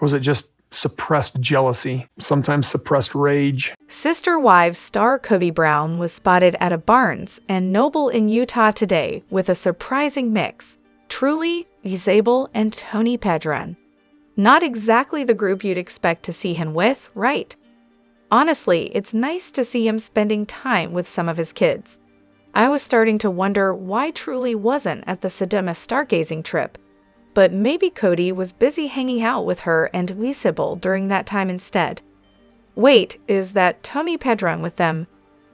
was it just suppressed jealousy, sometimes suppressed rage? Sister Wives star Kody Brown was spotted at a Barnes & Noble in Utah today with a surprising mix: Truly&Ysabel and Tony Pedron. Not exactly the group you'd expect to see him with, right? Honestly, it's nice to see him spending time with some of his kids. I was starting to wonder why Truly wasn't at the Sedona stargazing trip, but maybe Kody was busy hanging out with her and Ysabel during that time instead. Wait, is that Tony Pedron with them?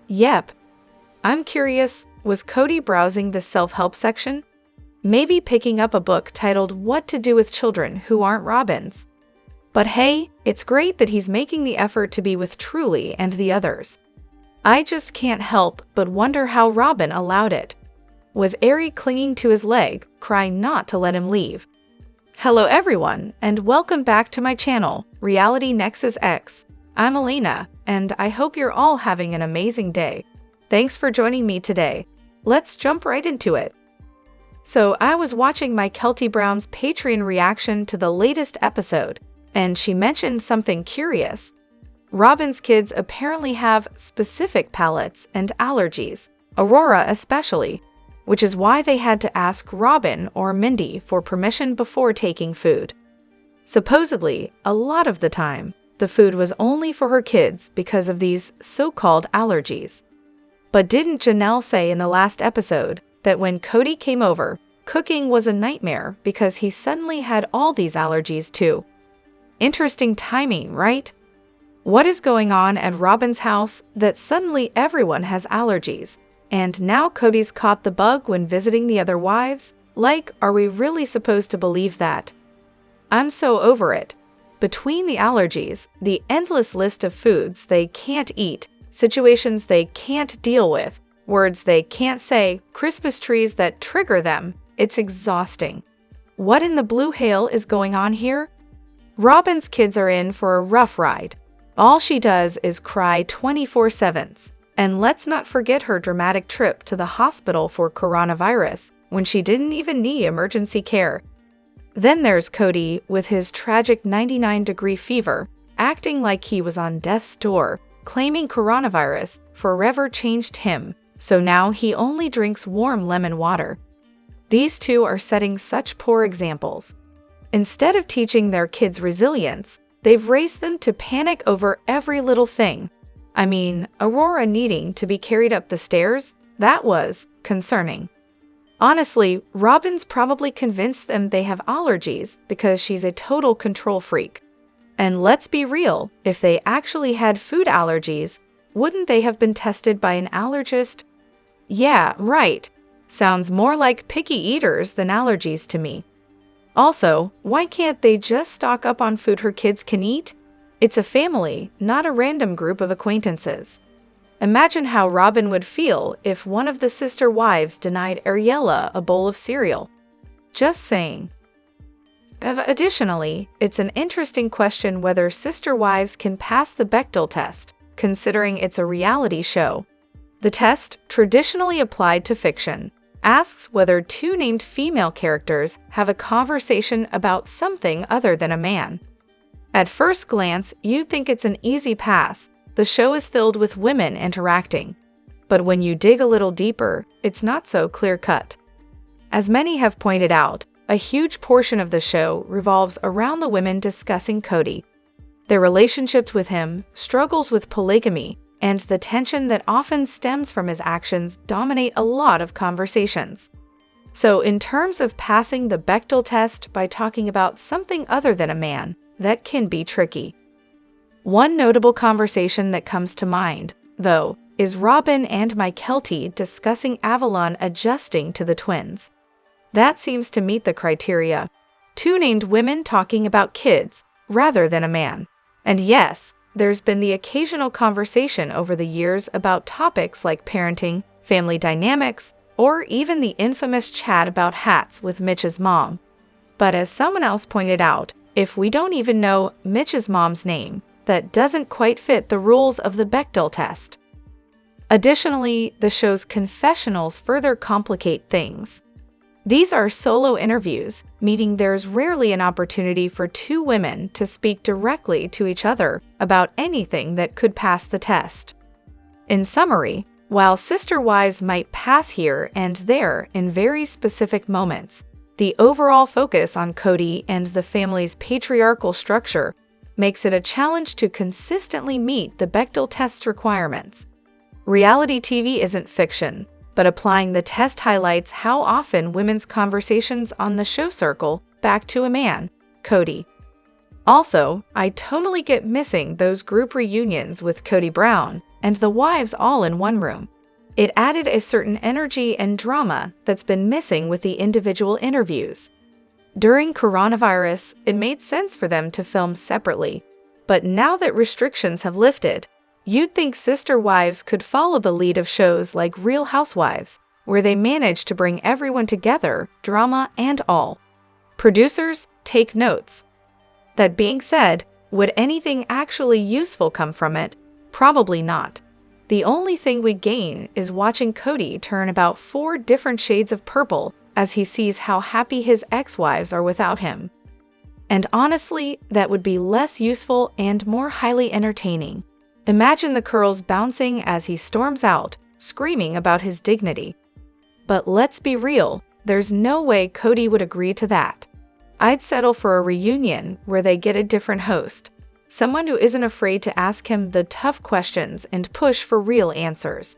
Yep. I'm curious, was Kody browsing the self-help section? Maybe picking up a book titled What to Do with Children Who Aren't Robyn's? But hey, it's great that he's making the effort to be with Truly and the others. I just can't help but wonder how Robyn allowed it. Was Ari clinging to his leg, crying not to let him leave? Hello everyone, and welcome back to my channel, Reality Nexus X. I'm Elena, and I hope you're all having an amazing day. Thanks for joining me today. Let's jump right into it. So I was watching my Kody Brown's Patreon reaction to the latest episode, and she mentioned something curious. Robyn's kids apparently have specific palates and allergies, Aurora especially, which is why they had to ask Robyn or Mindy for permission before taking food. Supposedly, a lot of the time, the food was only for her kids because of these so-called allergies. But didn't Janelle say in the last episode that when Kody came over, cooking was a nightmare because he suddenly had all these allergies too? Interesting timing, right? What is going on at Robyn's house that suddenly everyone has allergies? And now Kody's caught the bug when visiting the other wives? Like, are we really supposed to believe that? I'm so over it. Between the allergies, the endless list of foods they can't eat, situations they can't deal with, words they can't say, Christmas trees that trigger them, it's exhausting. What in the blue hell is going on here? Robyn's kids are in for a rough ride. All she does is cry 24/7. And let's not forget her dramatic trip to the hospital for coronavirus when she didn't even need emergency care. Then there's Kody with his tragic 99-degree fever, acting like he was on death's door, claiming coronavirus forever changed him, so now he only drinks warm lemon water. These two are setting such poor examples. Instead of teaching their kids resilience, they've raised them to panic over every little thing. I mean, Aurora needing to be carried up the stairs? That was concerning. Honestly, Robyn's probably convinced them they have allergies because she's a total control freak. And let's be real, if they actually had food allergies, wouldn't they have been tested by an allergist? Yeah, right. Sounds more like picky eaters than allergies to me. Also, why can't they just stock up on food her kids can eat? It's a family, not a random group of acquaintances. Imagine how Robyn would feel if one of the sister wives denied Ariella a bowl of cereal. Just saying. Additionally, it's an interesting question whether sister wives can pass the Bechdel test, considering it's a reality show. The test, traditionally applied to fiction, asks whether two named female characters have a conversation about something other than a man. At first glance, you'd think it's an easy pass. The show is filled with women interacting. But when you dig a little deeper, it's not so clear-cut. As many have pointed out, a huge portion of the show revolves around the women discussing Kody. Their relationships with him, struggles with polygamy, and the tension that often stems from his actions dominate a lot of conversations. So in terms of passing the Bechdel test by talking about something other than a man, that can be tricky. One notable conversation that comes to mind, though, is Robyn and Kody discussing Avalon adjusting to the twins. That seems to meet the criteria. Two named women talking about kids, rather than a man. And yes, there's been the occasional conversation over the years about topics like parenting, family dynamics, or even the infamous chat about hats with Mitch's mom. But as someone else pointed out, if we don't even know Mitch's mom's name, that doesn't quite fit the rules of the Bechdel test. Additionally, the show's confessionals further complicate things. These are solo interviews, meaning there's rarely an opportunity for two women to speak directly to each other about anything that could pass the test. In summary, while sister wives might pass here and there in very specific moments, the overall focus on Kody and the family's patriarchal structure makes it a challenge to consistently meet the Bechdel test's requirements. Reality TV isn't fiction, but applying the test highlights how often women's conversations on the show circle back to a man, Kody. Also, I totally get missing those group reunions with Kody Brown and the wives all in one room. It added a certain energy and drama that's been missing with the individual interviews. During coronavirus, it made sense for them to film separately, but now that restrictions have lifted, you'd think sister wives could follow the lead of shows like Real Housewives, where they manage to bring everyone together, drama and all. Producers, take notes. That being said, would anything actually useful come from it? Probably not. The only thing we gain is watching Kody turn about 4 different shades of purple as he sees how happy his ex-wives are without him. And honestly, that would be less useful and more highly entertaining. Imagine the curls bouncing as he storms out, screaming about his dignity. But let's be real, there's no way Kody would agree to that. I'd settle for a reunion where they get a different host, someone who isn't afraid to ask him the tough questions and push for real answers.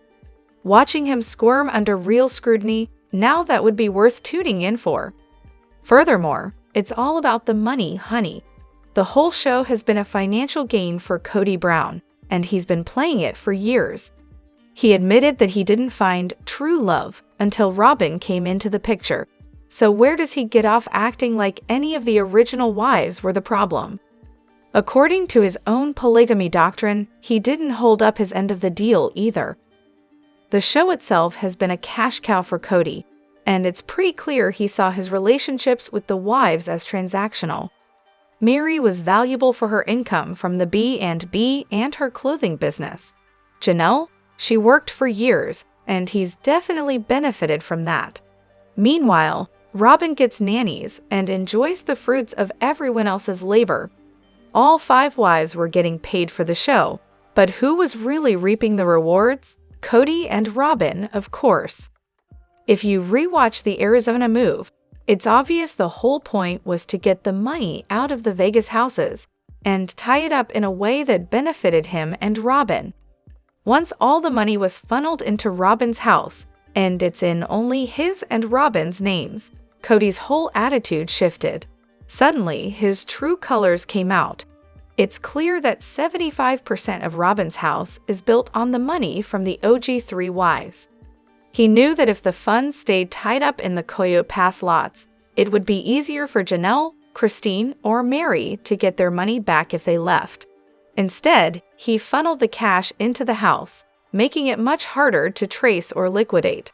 Watching him squirm under real scrutiny, now that would be worth tuning in for. Furthermore, it's all about the money, honey. The whole show has been a financial gain for Kody Brown, and he's been playing it for years. He admitted that he didn't find true love until Robyn came into the picture. So where does he get off acting like any of the original wives were the problem? According to his own polygamy doctrine, he didn't hold up his end of the deal either. The show itself has been a cash cow for Kody, and it's pretty clear he saw his relationships with the wives as transactional. Meri was valuable for her income from the B&B and her clothing business. Janelle? She worked for years, and he's definitely benefited from that. Meanwhile, Robyn gets nannies and enjoys the fruits of everyone else's labor. All 5 wives were getting paid for the show, but who was really reaping the rewards? Kody and Robyn, of course. If you rewatch the Arizona move, it's obvious the whole point was to get the money out of the Vegas houses and tie it up in a way that benefited him and Robyn. Once all the money was funneled into Robyn's house, and it's in only his and Robyn's names, Kody's whole attitude shifted. Suddenly, his true colors came out. It's clear that 75% of Robyn's house is built on the money from the OG 3 wives. He knew that if the funds stayed tied up in the Coyote Pass lots, it would be easier for Janelle, Christine, or Meri to get their money back if they left. Instead, he funneled the cash into the house, making it much harder to trace or liquidate.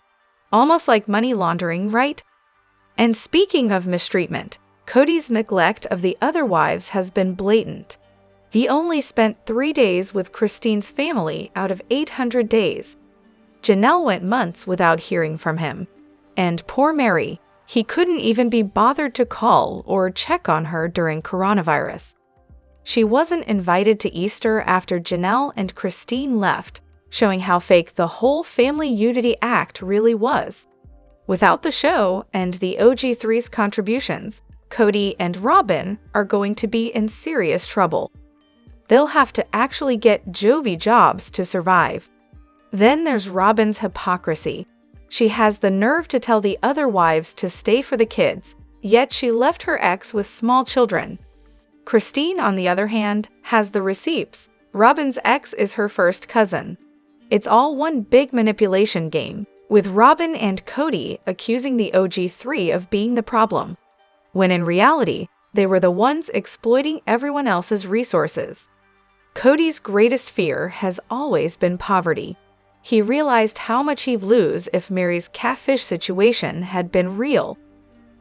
Almost like money laundering, right? And speaking of mistreatment, Kody's neglect of the other wives has been blatant. He only spent 3 days with Christine's family out of 800 days. Janelle went months without hearing from him. And poor Meri, he couldn't even be bothered to call or check on her during coronavirus. She wasn't invited to Easter after Janelle and Christine left, showing how fake the whole family unity act really was. Without the show and the OG3's contributions, Kody and Robyn are going to be in serious trouble. They'll have to actually get Jovi jobs to survive. Then there's Robyn's hypocrisy. She has the nerve to tell the other wives to stay for the kids, yet she left her ex with small children. Christine, on the other hand, has the receipts. Robyn's ex is her first cousin. It's all one big manipulation game, with Robyn and Kody accusing the OG3 of being the problem, when in reality, they were the ones exploiting everyone else's resources. Kody's greatest fear has always been poverty. He realized how much he'd lose if Meri's catfish situation had been real.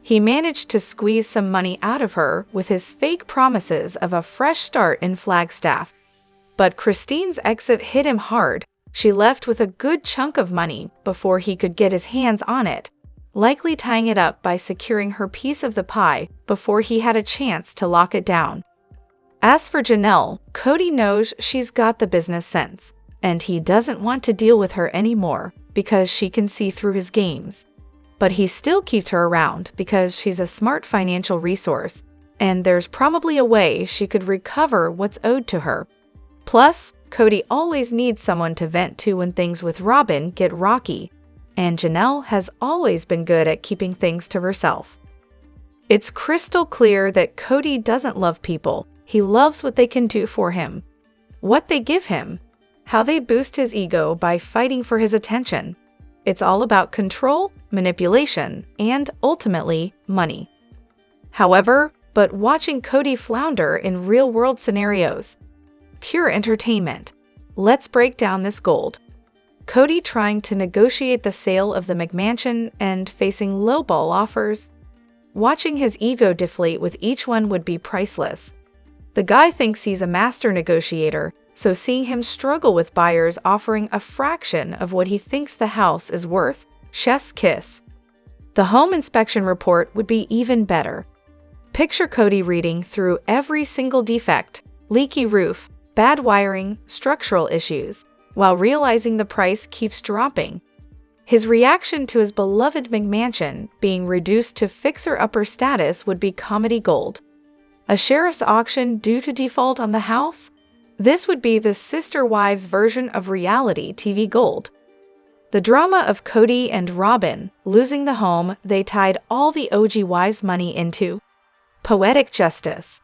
He managed to squeeze some money out of her with his fake promises of a fresh start in Flagstaff. But Christine's exit hit him hard. She left with a good chunk of money before he could get his hands on it. likely tying it up by securing her piece of the pie before he had a chance to lock it down. As for Janelle, Kody knows she's got the business sense, and he doesn't want to deal with her anymore because she can see through his games. But he still keeps her around because she's a smart financial resource, and there's probably a way she could recover what's owed to her. Plus, Kody always needs someone to vent to when things with Robyn get rocky, and Janelle has always been good at keeping things to herself. It's crystal clear that Kody doesn't love people. He loves what they can do for him, what they give him, how they boost his ego by fighting for his attention. It's all about control, manipulation, and ultimately, money. However, but watching Kody flounder in real-world scenarios, pure entertainment. Let's break down this gold. Kody trying to negotiate the sale of the McMansion and facing lowball offers. Watching his ego deflate with each one would be priceless. The guy thinks he's a master negotiator, so seeing him struggle with buyers offering a fraction of what he thinks the house is worth, chef's kiss. The home inspection report would be even better. Picture Kody reading through every single defect, leaky roof, bad wiring, structural issues, while realizing the price keeps dropping. His reaction to his beloved McMansion being reduced to fixer-upper status would be comedy gold. A sheriff's auction due to default on the house? This would be the sister wives version of reality TV gold. The drama of Kody and Robyn losing the home they tied all the OG wives' money into. Poetic justice.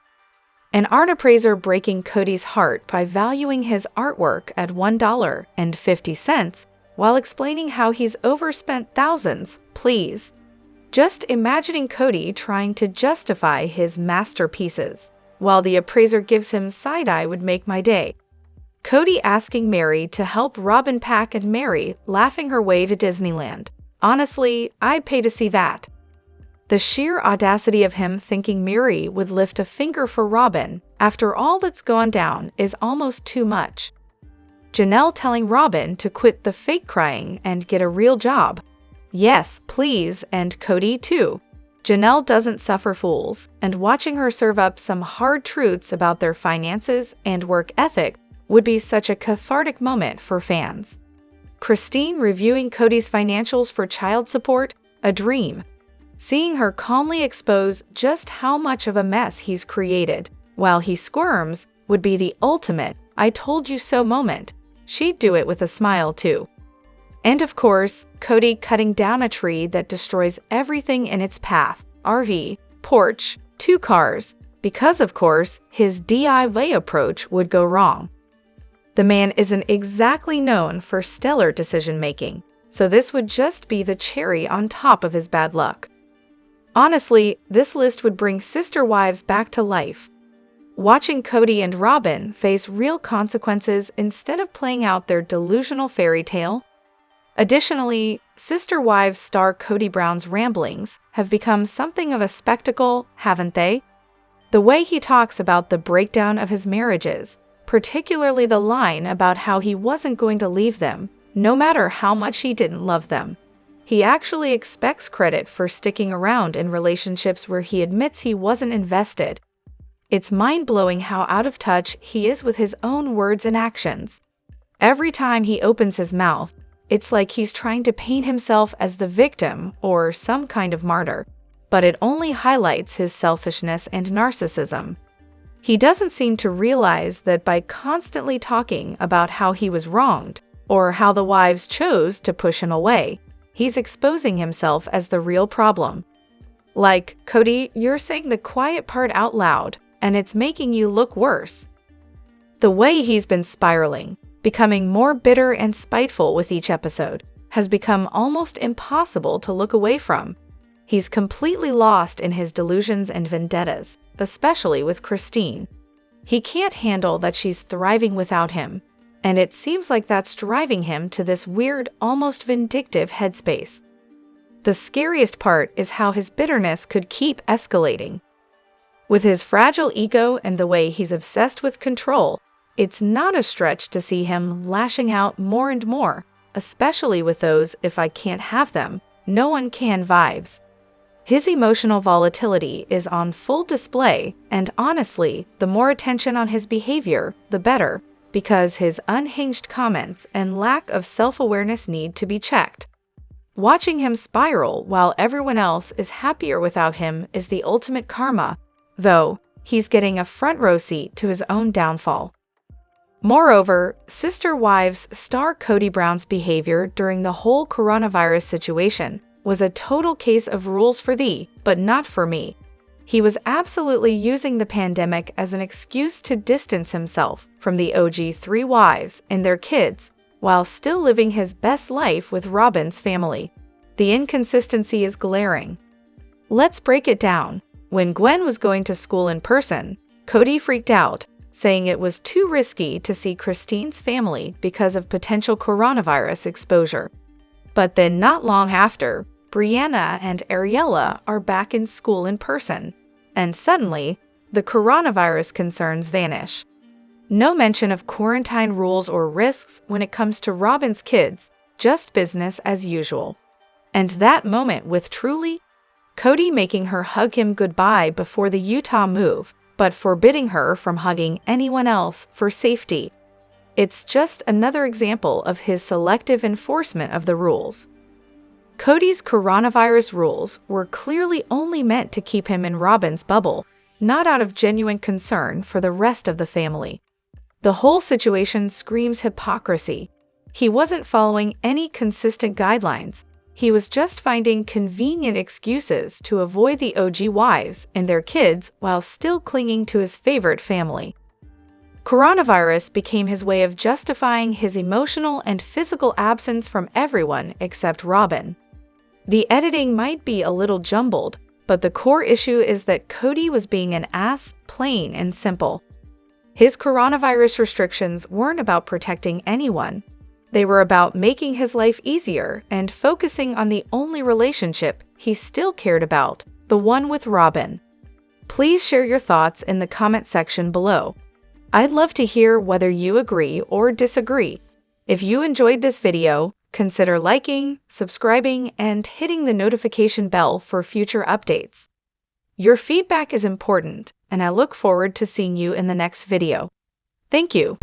An art appraiser breaking Kody's heart by valuing his artwork at $1.50 while explaining how he's overspent thousands, please. Just imagining Kody trying to justify his masterpieces, while the appraiser gives him side-eye would make my day. Kody asking Mary to help Robyn pack and Mary laughing her way to Disneyland. Honestly, I'd pay to see that. The sheer audacity of him thinking Mary would lift a finger for Robyn after all that's gone down is almost too much. Janelle telling Robyn to quit the fake crying and get a real job. Yes, please, and Kody too. Janelle doesn't suffer fools, and watching her serve up some hard truths about their finances and work ethic would be such a cathartic moment for fans. Christine reviewing Kody's financials for child support, a dream. Seeing her calmly expose just how much of a mess he's created while he squirms would be the ultimate "I told you so" moment. She'd do it with a smile too. And of course, Kody cutting down a tree that destroys everything in its path, RV, porch, 2 cars, because of course, his DIY approach would go wrong. The man isn't exactly known for stellar decision-making, so this would just be the cherry on top of his bad luck. Honestly, this list would bring sister wives back to life. Watching Kody and Robyn face real consequences instead of playing out their delusional fairy tale. Additionally, sister wives star Kody Brown's ramblings have become something of a spectacle, haven't they? The way he talks about the breakdown of his marriages, particularly the line about how he wasn't going to leave them, no matter how much he didn't love them. He actually expects credit for sticking around in relationships where he admits he wasn't invested. It's mind-blowing how out of touch he is with his own words and actions. Every time he opens his mouth, it's like he's trying to paint himself as the victim or some kind of martyr, but it only highlights his selfishness and narcissism. He doesn't seem to realize that by constantly talking about how he was wronged or how the wives chose to push him away, he's exposing himself as the real problem. Like, Kody, you're saying the quiet part out loud, and it's making you look worse. The way he's been spiraling, becoming more bitter and spiteful with each episode, has become almost impossible to look away from. He's completely lost in his delusions and vendettas, especially with Christine. He can't handle that she's thriving without him, and it seems like that's driving him to this weird, almost vindictive headspace. The scariest part is how his bitterness could keep escalating. With his fragile ego and the way he's obsessed with control, it's not a stretch to see him lashing out more and more, especially with those "if I can't have them, no one can vibes. His emotional volatility is on full display, and honestly, the more attention on his behavior, the better, because his unhinged comments and lack of self-awareness need to be checked. Watching him spiral while everyone else is happier without him is the ultimate karma, though he's getting a front row seat to his own downfall. Moreover, Sister Wives star Kody Brown's behavior during the whole coronavirus situation was a total case of rules for thee, but not for me. He was absolutely using the pandemic as an excuse to distance himself from the OG 3 wives and their kids, while still living his best life with Robyn's family. The inconsistency is glaring. Let's break it down. When Gwen was going to school in person, Kody freaked out, saying it was too risky to see Christine's family because of potential coronavirus exposure. But then not long after, Brianna and Ariella are back in school in person, and suddenly, the coronavirus concerns vanish. No mention of quarantine rules or risks when it comes to Robyn's kids, just business as usual. And that moment with Truly, Kody making her hug him goodbye before the Utah move, but forbidding her from hugging anyone else for safety. It's just another example of his selective enforcement of the rules. Kody's coronavirus rules were clearly only meant to keep him in Robyn's bubble, not out of genuine concern for the rest of the family. The whole situation screams hypocrisy. He wasn't following any consistent guidelines. He was just finding convenient excuses to avoid the OG wives and their kids while still clinging to his favorite family. Coronavirus became his way of justifying his emotional and physical absence from everyone except Robyn. The editing might be a little jumbled, but the core issue is that Kody was being an ass, plain and simple. His coronavirus restrictions weren't about protecting anyone. They were about making his life easier and focusing on the only relationship he still cared about, the one with Robyn. Please share your thoughts in the comment section below. I'd love to hear whether you agree or disagree. If you enjoyed this video, consider liking, subscribing, and hitting the notification bell for future updates. Your feedback is important, and I look forward to seeing you in the next video. Thank you.